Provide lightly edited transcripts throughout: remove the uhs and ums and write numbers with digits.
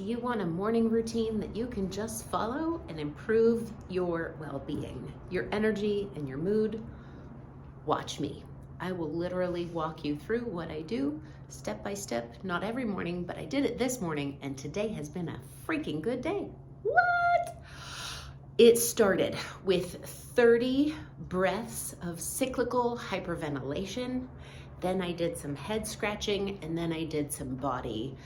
Do you want a morning routine that you can just follow and improve your well-being, your energy, and your mood? Watch me. I will literally walk you through what I do step by step, not every morning, but I did it this morning, and today has been a freaking good day. What? It started with 30 breaths of cyclical hyperventilation. Then I did some head scratching, and then I did some body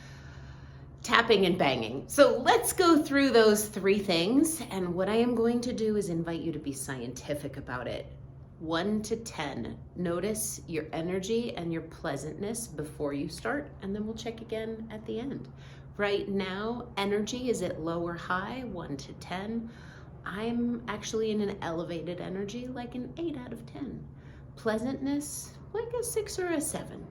tapping and banging. So let's go through those 3 things. And what I am going to do is invite you to be scientific about it. 1 to 10. Notice your energy and your pleasantness before you start, and then we'll check again at the end. Right now, energy is at low or high, 1 to 10. I'm actually in an elevated energy, like an 8 out of 10. Pleasantness, like a 6 or a 7.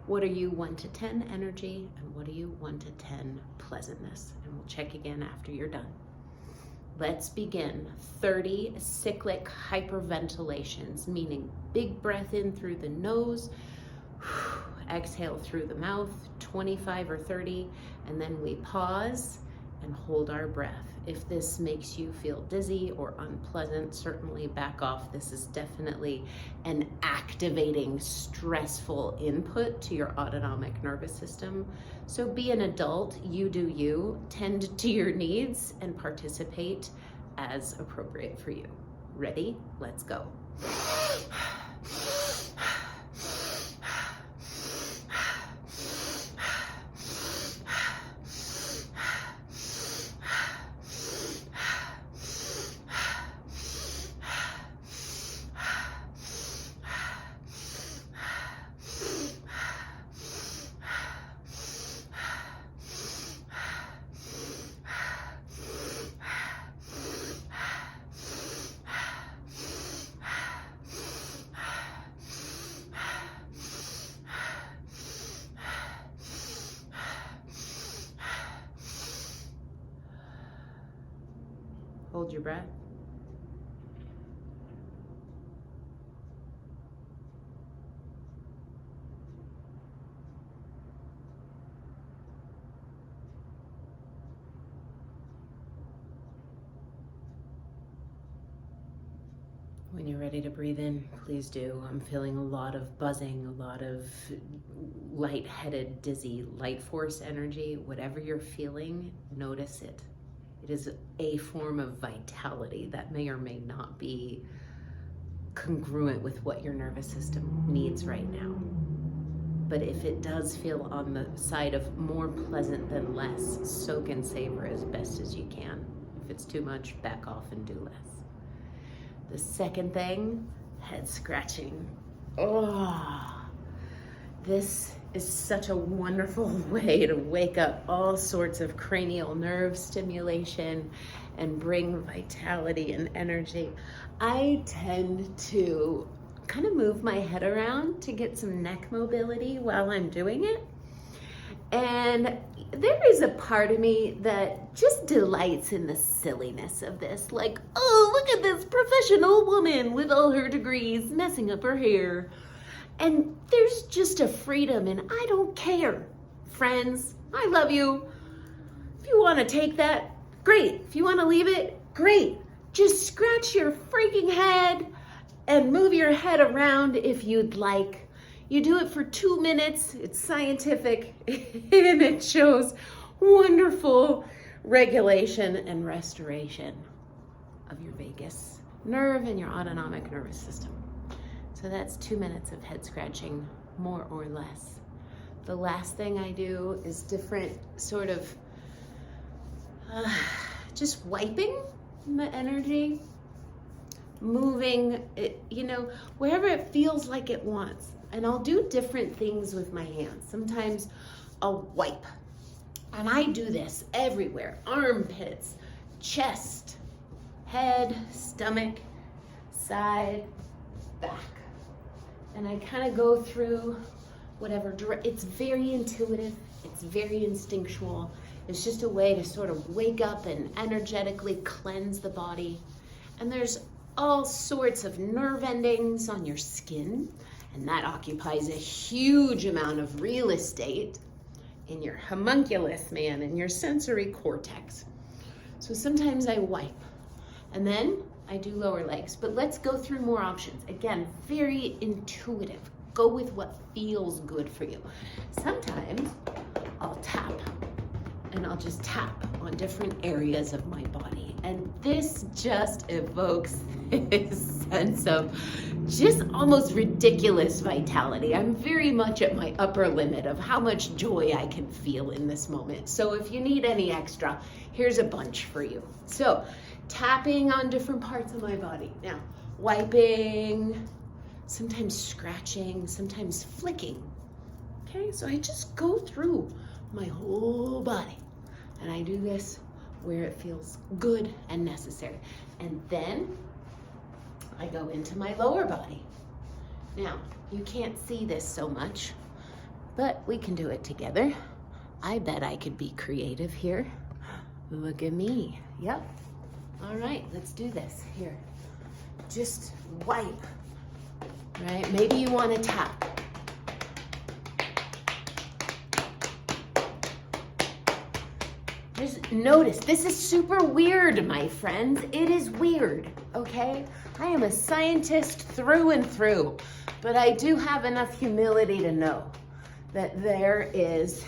What are you 1 to 10 energy, and what are you 1 to 10 pleasantness? And we'll check again after you're done. Let's begin. 30 cyclic hyperventilations, meaning big breath in through the nose, exhale through the mouth, 25 or 30, and then we pause and hold our breath. If this makes you feel dizzy or unpleasant, certainly back off. This is definitely an activating, stressful input to your autonomic nervous system. So be an adult, you do you, tend to your needs, and participate as appropriate for you. Ready? Let's go. Hold your breath. When you're ready to breathe in, please do. I'm feeling a lot of buzzing, a lot of lightheaded, dizzy, light force energy. Whatever you're feeling, notice it. It is a form of vitality that may or may not be congruent with what your nervous system needs right now. But if it does feel on the side of more pleasant than less, soak and savor as best as you can. If it's too much, back off and do less. The second thing, head scratching. Oh, this is such a wonderful way to wake up all sorts of cranial nerve stimulation and bring vitality and energy. I tend to kind of move my head around to get some neck mobility while I'm doing it. And there is a part of me that just delights in the silliness of this. Like, oh, look at this professional woman with all her degrees messing up her hair. And there's just a freedom, and I don't care. Friends, I love you. If you want to take that, great. If you want to leave it, great. Just scratch your freaking head and move your head around if you'd like. You do it for 2 minutes. It's scientific, and it shows wonderful regulation and restoration of your vagus nerve and your autonomic nervous system. So that's 2 minutes of head scratching, more or less. The last thing I do is different sort of just wiping the energy, moving it, wherever it feels like it wants. And I'll do different things with my hands. Sometimes I'll wipe. And I do this everywhere. Armpits, chest, head, stomach, side, back. And I kind of go through whatever, it's very intuitive, it's very instinctual. It's just a way to sort of wake up and energetically cleanse the body. And there's all sorts of nerve endings on your skin, and that occupies a huge amount of real estate. in your homunculus, man, in your sensory cortex. So sometimes I wipe, and then I do lower legs, but let's go through more options. Again, very intuitive. Go with what feels good for you. Sometimes I'll tap, and I'll just tap on different areas of my body. And this just evokes this sense of just almost ridiculous vitality. I'm very much at my upper limit of how much joy I can feel in this moment. So if you need any extra, here's a bunch for you. So tapping on different parts of my body. Now, wiping, sometimes scratching, sometimes flicking. Okay, so I just go through my whole body, and I do this where it feels good and necessary. And then I go into my lower body. Now, you can't see this so much, but we can do it together. I bet I could be creative here. Look at me. Yep. All right, let's do this. Here, just wipe, right? Maybe you want to tap. Just notice, this is super weird, my friends. It is weird, okay? I am a scientist through and through, but I do have enough humility to know that there is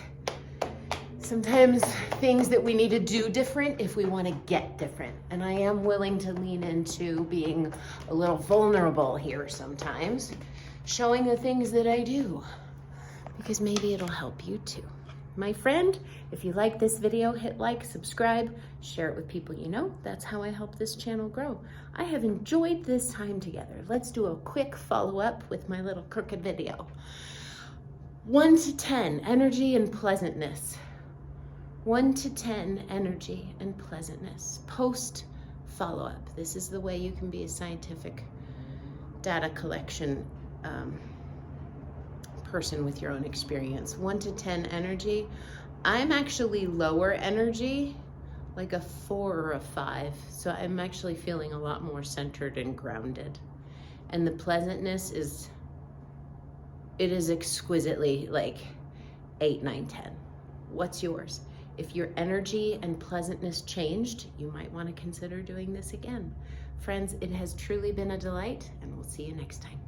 sometimes things that we need to do different if we want to get different. And I am willing to lean into being a little vulnerable here sometimes, showing the things that I do, because maybe it'll help you too. My friend, if you like this video, hit like, subscribe, share it with people you know. That's how I help this channel grow. I have enjoyed this time together. Let's do a quick follow-up with my little crooked video. 1 to 10, energy and pleasantness. 1 to 10, energy and pleasantness. Post follow-up. This is the way you can be a scientific data collection person with your own experience. 1 to 10 energy. I'm actually lower energy, like a 4 or a 5. So I'm actually feeling a lot more centered and grounded. And the pleasantness is, it is exquisitely like 8, 9, 10. What's yours? If your energy and pleasantness changed, you might want to consider doing this again. Friends, it has truly been a delight, and we'll see you next time.